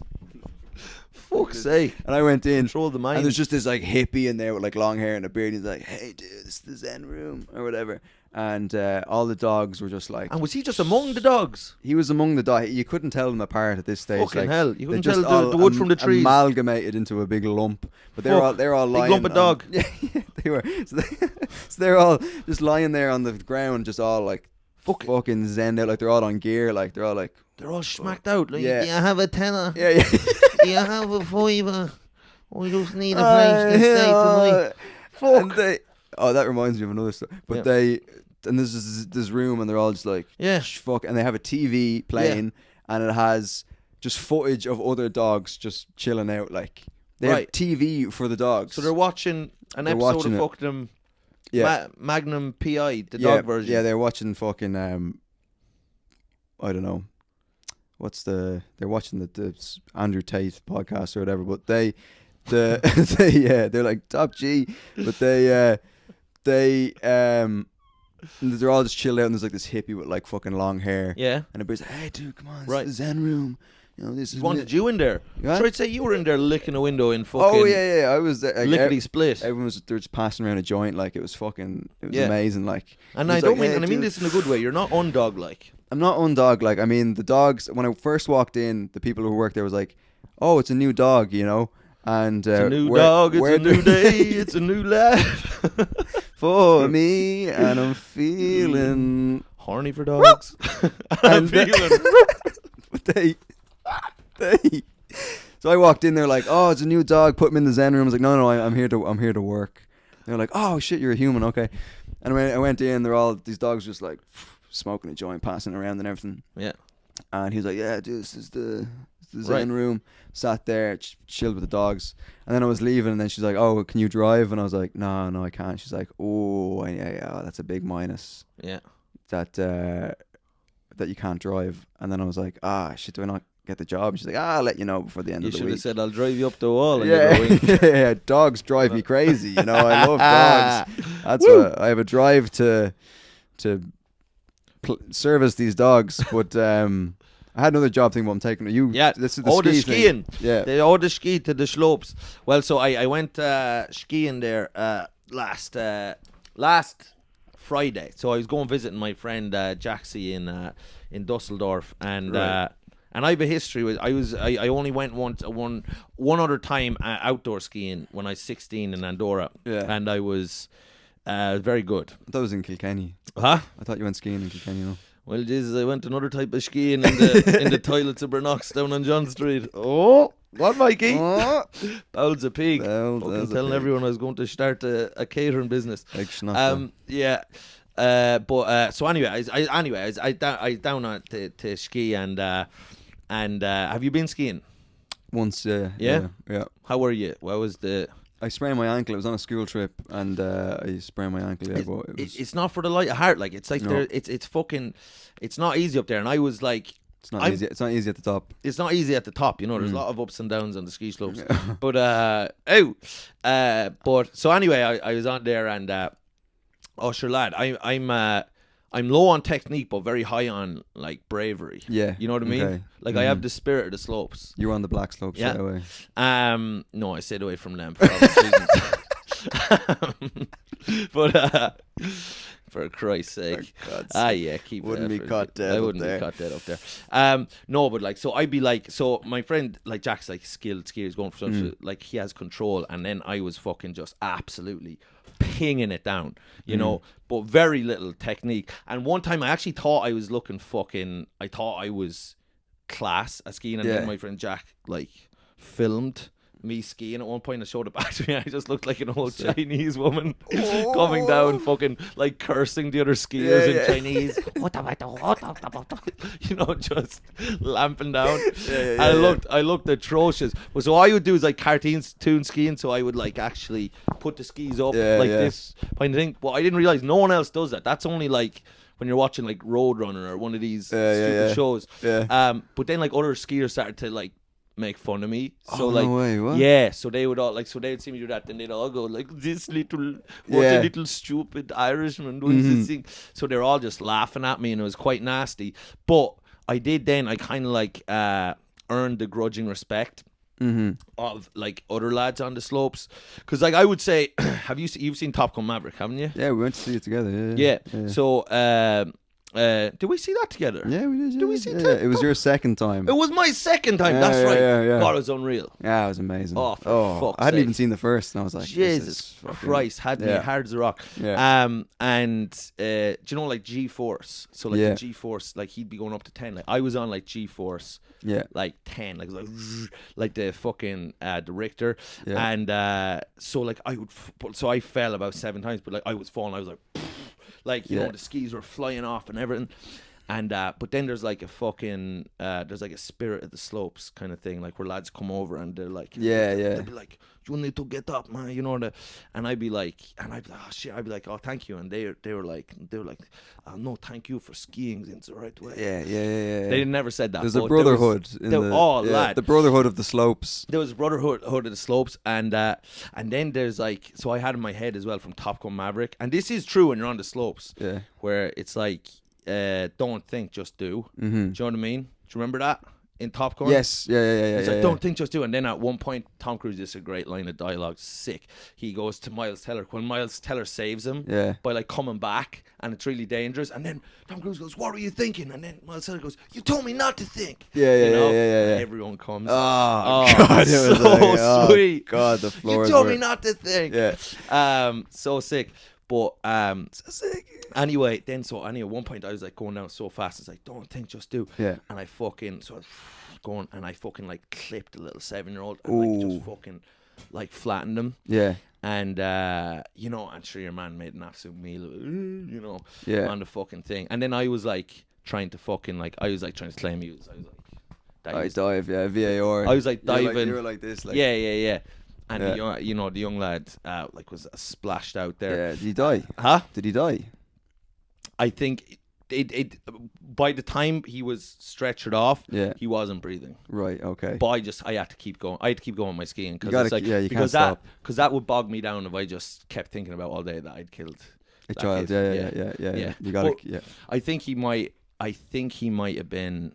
Fuck's sake. And I went in. Control the mind. And there's just this like hippie in there with like long hair and a beard. He's like, "Hey, dude, this is the Zen room," or whatever. And all the dogs were just like... And was he just among the dogs? He was among the dogs. You couldn't tell them apart at this stage. Fucking hell. You couldn't tell the wood from the trees. Amalgamated into a big lump. But they're all lying... Big lump of dog. Yeah, they were. So they're all just lying there on the ground, just all like fucking zen out. Like they're all on gear. Like they're all like... They're all smacked out. Like, yeah. Do you have a tenner? Yeah. Do you have a fiver? We just need a place to stay tonight. Fuck. That reminds me of another story. But and there's this room, and they're all just like, fuck. And they have a TV playing, and it has just footage of other dogs just chilling out. Like they have TV for the dogs. So they're watching an episode of fucking Magnum PI, the dog version. Yeah, they're watching fucking I don't know. They're watching the Andrew Tate podcast or whatever. But they're like top G. But they're all just chilled out, and there's like this hippie with like fucking long hair. Yeah. And everybody's like, "Hey, dude, come on, this is the Zen room. This is." Wanted you in there? What? Sure, I'd say you were in there licking a window in fucking. Oh yeah, I was there. Like, lickety split. Everyone was just passing around a joint, like it was amazing, like. And I mean this in a good way. You're not undog like. I'm not undog like. I mean the dogs. When I first walked in, the people who worked there was like, "Oh, it's a new dog," And it's a new dog, it's a new day, it's a new life for me, and I'm feeling horny for dogs. I'm feeling. But they. So I walked in there like, "Oh, it's a new dog. Put him in the Zen room." I was like, "No, I'm here to work." And they're like, "Oh shit, you're a human, okay." And when I went in, these dogs just like smoking a joint, passing around and everything. Yeah. And he was like, "Yeah, dude, this is the Zen room." Sat there, chilled with the dogs, and then I was leaving, and then she's like, "Oh, can you drive?" And I was like, "No, I can't." She's like, "Oh, yeah, that's a big minus." Yeah. That you can't drive. And then I was like, shit, do I not get the job? And she's like, I'll let you know before the end of the week. You should have said, "I'll drive you up the wall." And yeah, dogs drive me crazy. I love dogs. That's what I have a drive to service these dogs, but I had another job thing, but I'm taking you. Yeah. This is the skiing. Thing. Yeah. The ski to the slopes. Well, so I went skiing there last Friday. So I was going visiting my friend Jaxie in Dusseldorf, and I have a history with. I only went one other time outdoor skiing when I was 16 in Andorra. Yeah. And I was very good. I thought it was in Kilkenny. Huh? I thought you went skiing in Kilkenny. Well, Jesus, I went another type of skiing in the toilets of Bernox down on John Street. Oh, what, Mikey? Oh. Bowls a pig. Fucking telling everyone I was going to start a catering business. Like Schnatter. Yeah. So anyway, I down to ski and have you been skiing? Once, yeah. Yeah? Yeah. How were you? What was the... I sprained my ankle. It was on a school trip, and I sprained my ankle. Yeah, but it's not for the light of heart. Like it's like it's fucking. It's not easy up there. And I was like, it's not easy. It's not easy at the top. It's not easy at the top. There's a lot of ups and downs on the ski slopes. But but so anyway, I was on there, and sure, lad, I'm low on technique, but very high on like bravery. Yeah, you know what I mean. Okay. Like I have the spirit of the slopes. You were on the black slopes straight away. No, I stayed away from them for obvious reasons. But for Christ's sake, keep. Wouldn't be caught dead. I wouldn't be caught dead up there. No, but like, so I'd be like, so my friend like Jack's like skilled skier, he's going for something like he has control, and then I was fucking just absolutely pinging it down, but very little technique. And one time I actually thought I was I thought I was class at skiing, and then my friend Jack like filmed me skiing at one point. I showed it back to me. I just looked like an old Chinese woman coming down, fucking like cursing the other skiers in Chinese. You know, just lamping down. I looked atrocious. But so I would do is like cartoon skiing. So I would like actually put the skis up this kind of thing. But I didn't realize no one else does that. That's only like when you're watching like Roadrunner or one of these stupid shows. But then like other skiers started to like make fun of me. So like, no way, what? yeah. So they would all like, so they would see me do that, then they'd all go like, "This little, what a little stupid Irishman doing this thing." So they're all just laughing at me, and it was quite nasty. But I kind of like earned the grudging respect of like other lads on the slopes, because like I would say, you've seen Top Gun Maverick, haven't you? Yeah, we went to see it together. Yeah. So did we see that together? Yeah, we did. Did we see it? It was your second time. It was my second time. That's right. God, it was unreal. Yeah, it was amazing. Oh, for fuck's I hadn't sake. even seen the first, and I was like, Jesus Christ, had me hard as a rock. And do you know like G-Force? So like the G-Force, like he'd be going up to 10. Like I was on like G-Force, like 10, like it was like the fucking the Richter, and so like I would, so I fell about 7 times, but like I was falling, I was like, you know, the skis were flying off and everything. And but then there's like a fucking there's like a spirit of the slopes kind of thing, like where lads come over and they're like, they'll be like, "You need to get up, man," you know. And I'd be like, "Oh shit," I'd be like, "Oh, thank you," and they were like, "Oh, no, thank you for skiing in the right way." They never said that. There's a brotherhood lad, the brotherhood of the slopes. There was a brotherhood of the slopes, and then there's like, so I had in my head as well from Top Gun Maverick, and this is true when you're on the slopes, where it's like, don't think, just do. Do you know what I mean? Do you remember that in Top Gun? Yes. It's like, don't think, just do. And then at one point, Tom Cruise is a great line of dialogue, sick. He goes to Miles Teller when Miles Teller saves him by like coming back, and it's really dangerous. And then Tom Cruise goes, "What were you thinking?" And then Miles Teller goes, "You told me not to think." Yeah. And everyone comes. Oh God, it was so like, sweet. God, the floor. You told me not to think. So sick. But so sick. Anyway, at one point I was like going down so fast, it's like, don't think, just do. Yeah. And I fucking, so I was going, and I fucking like clipped a little 7-year-old and like just fucking like flattened him. Yeah. And you know, I'm sure your man made an absolute meal of it, you know, on the fucking thing. And then I was like trying to fucking like, I was like trying to claim he was, I was like, dive, VAR. I was like diving. You were like this, like. Yeah. And the young lad like was splashed out there. Yeah, did he die? Huh? Did he die? I think it by the time he was stretchered off, he wasn't breathing. Right. Okay. But I had to keep going. I had to keep going with my skiing because because that would bog me down if I just kept thinking about all day that I'd killed a child. Yeah. You got it. Yeah. I think he might have been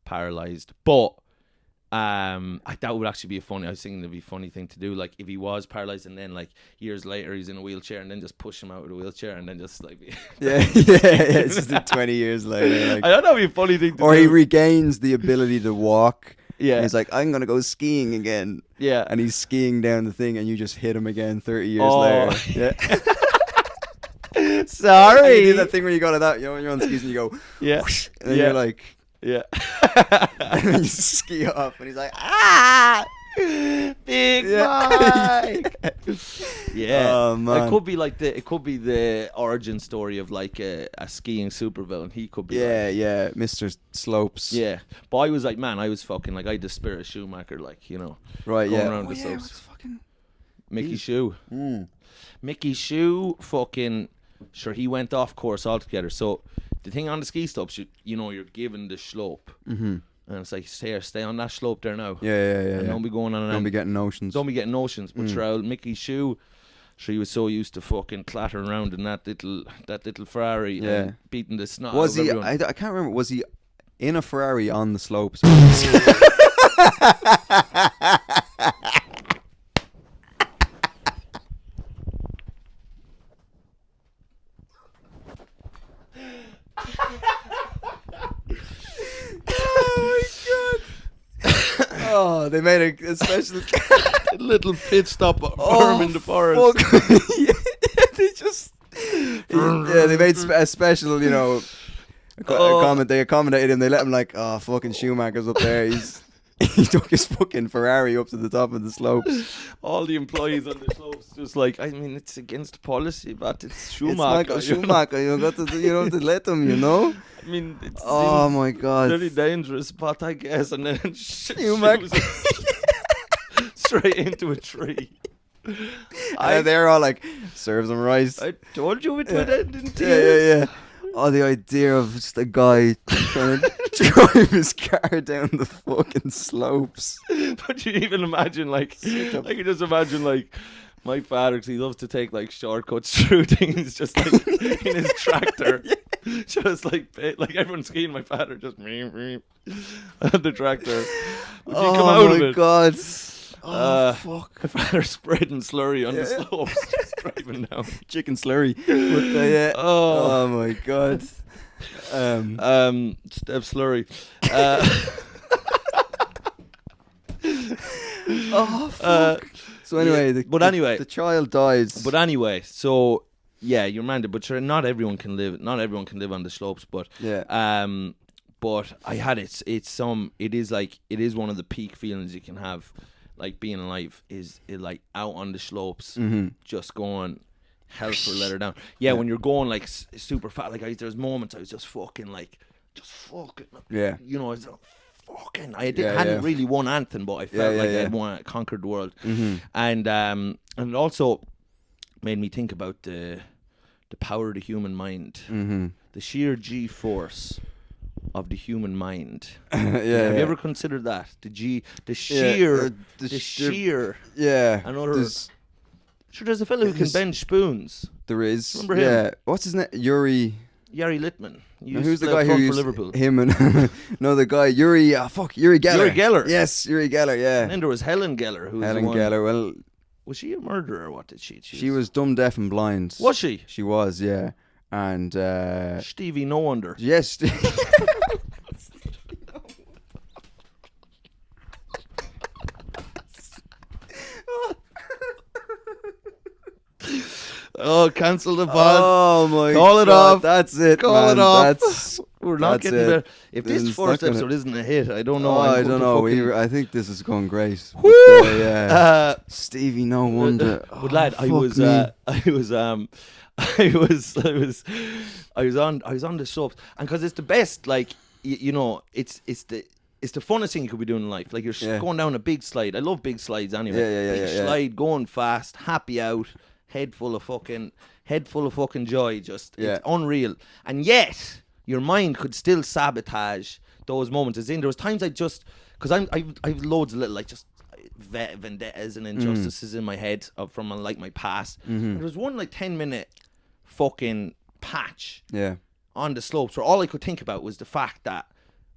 paralyzed, but. That would actually be I was thinking it'd be a funny thing to do, like if he was paralyzed and then like years later he's in a wheelchair, and then just push him out of the wheelchair and then just like it's just 20 years later, like, I don't know, it'd be a funny thing to or do. he regains the ability to walk, and he's like, I'm gonna go skiing again, and he's skiing down the thing and you just hit him again 30 years later. Sorry. And you do that thing where you go to that, you know, when you're on skis and you go whoosh, and then you're like, and then you ski off and he's like, big Mike. Oh, man. It could be the origin story of like a skiing supervillain. He could be Mr. Slopes. Yeah, but I was like, man, I was fucking like, I had the spirit of Schumacher, like, you know, right, going around the slopes. Mickey Shue. Mickey Shue, fucking sure, he went off course altogether. So the thing on the ski slopes, you know, you're given the slope, and it's like, stay on that slope there now. And don't be going on. Don't be getting notions. But sure, Mickey Shue, sure, he was so used to fucking clattering around in that little Ferrari, and beating the snot. Was he? I can't remember. Was he in a Ferrari on the slopes? Oh, they made a special little pit stop for him in the forest. They made a special, you know, they accommodated him. They let him like, fucking Schumacher's up there. he took his fucking Ferrari up to the top of the slopes. All the employees on the slopes just like, I mean, it's against policy, but it's It's Schumacher. Michael Schumacher. You got to, you have to let them, you know. I mean, it's Oh my god. very dangerous, but I guess, and then Schumacher. straight into a tree. They're all like, serves them right. I told you it would end in Yeah, tears. yeah. Oh, the idea of just a guy trying to drive his car down the fucking slopes. But you even imagine, like, I can just imagine, like, my father, because he loves to take, like, shortcuts through things, just, like, in his tractor. Just, like everyone's skiing, my father just, on the tractor. Would you come out of it? God. Oh, fuck. My father's spreading slurry on the slopes, just driving down. Chicken slurry. Yeah. Oh my god. Steph Slurry. Oh fuck. So anyway, yeah, the child dies. But anyway, so yeah, you're reminded. But sure, not everyone can live on the slopes. But yeah. But I had it. It is one of the peak feelings you can have. Like being alive is like out on the slopes, just going hell for let her down. Yeah, when you're going like super fast, like there's moments I was just fucking. Yeah. You know, it's fucking. Hadn't really won anything, but I felt like I'd won, conquered the world. And it also made me think about the power of the human mind, the sheer G-force of the human mind. Have you ever considered that? The sheer. Yeah. There's a fellow who can bench spoons. There is. Remember him? Yeah. What's his name? Yuri Littman. Who's the guy who used for Liverpool? Him and no, the guy Yuri Geller. Yuri Geller. Yes, Yuri Geller. Yeah. And then there was Helen Geller, who Helen Geller. Well, was she a murderer or what did she? She was dumb, deaf, and blind. Was she? She was. Yeah. And Stevie, no wonder. Yes. Oh, cancel the pod. Oh my god. Call it off. That's it. Call it off. We're not that's getting it. there. If this It's first not gonna- episode isn't a hit, I don't know. Oh, I'm I going don't to know. fucking- I think this is going great. Woo! Yeah. Stevie, no wonder. But lad, I was on the slopes, and because it's the best, like you know, it's the funnest thing you could be doing in life. Like you're going down a big slide. I love big slides anyway. Big slide, going fast, happy out, head full of fucking joy. Just it's unreal, and yet your mind could still sabotage those moments. As in, there was times because I've loads of little like just vendettas and injustices in my head from like my past. And there was one like 10-minute fucking patch on the slopes where all I could think about was the fact that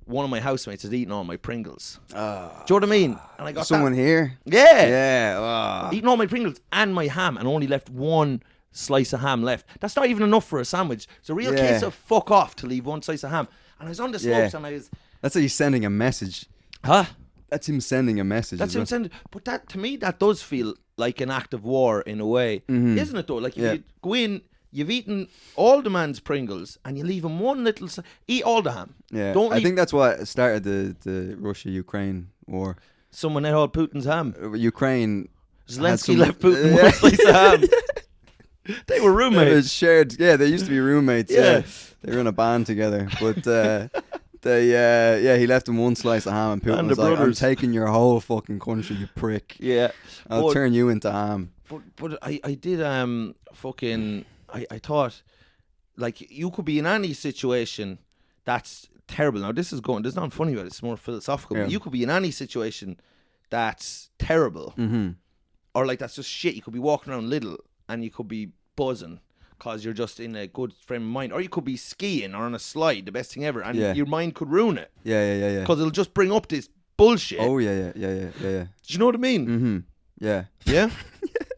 one of my housemates had eaten all my Pringles. Do you know what I mean? And I got someone here. Yeah. Eating all my Pringles and my ham, and only left one slice of ham left. That's not even enough for a sandwich. It's a real case of fuck off to leave one slice of ham. And I was on the slopes and I was... That's how he's sending a message. Huh? That's him sending a message. That's him sending... But that, to me, that does feel like an act of war in a way. Isn't it, though? Like, if you go in, you've eaten all the man's Pringles and you leave him one little... Eat all the ham. Yeah. I think that's what started the Russia-Ukraine war. Someone ate all Putin's ham. Ukraine... Zelensky left Putin one slice of ham. They were roommates. Shared. Yeah, they used to be roommates. Yeah. They were in a band together. But he left him one slice of ham, and Putin was like, "I'm taking your whole fucking country, you prick. Yeah, I'll turn you into ham." But I did fucking I thought like you could be in any situation that's terrible. Now this is not funny about it. It's more philosophical. But you could be in any situation that's terrible, or like that's just shit. You could be walking around Lidl and you could be buzzing because you're just in a good frame of mind, or you could be skiing or on a slide, the best thing ever, and your mind could ruin it. Yeah. Because it'll just bring up this bullshit. Oh yeah. Do you know what I mean? Yeah. Yeah.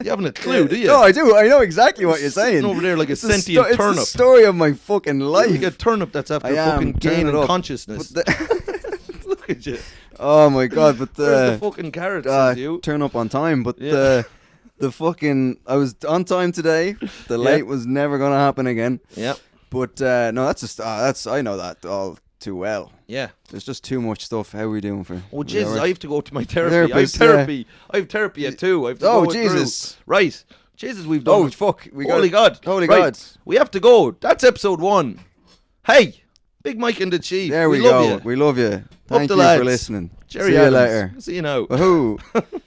You haven't a clue, do you? No, I do. I know exactly what you're saying. Sitting over there like a sentient turnip. It's the story of my fucking life. Like a turnip that's after fucking gaining consciousness. Look at you. Oh my god! But where's the fucking carrot? Says you turn up on time, but the fucking I was on time today. The late was never gonna happen again. Yeah. But no, that's just that's I know that all too well. Yeah. There's just too much stuff. How are we doing for? Oh, we Jesus, alright? I have to go to my therapy. Therapist, I have therapy at 2. I have to Oh, go Jesus. Through. Right. Jesus, we've done Oh, it. fuck. Holy God. Holy Right. God. We have to go. That's episode 1. Hey, Big Mike and the Chief. There we love go. You. We love you. Thank the you lads. for listening. Jerry See you Adams. later. See you now. Woohoo.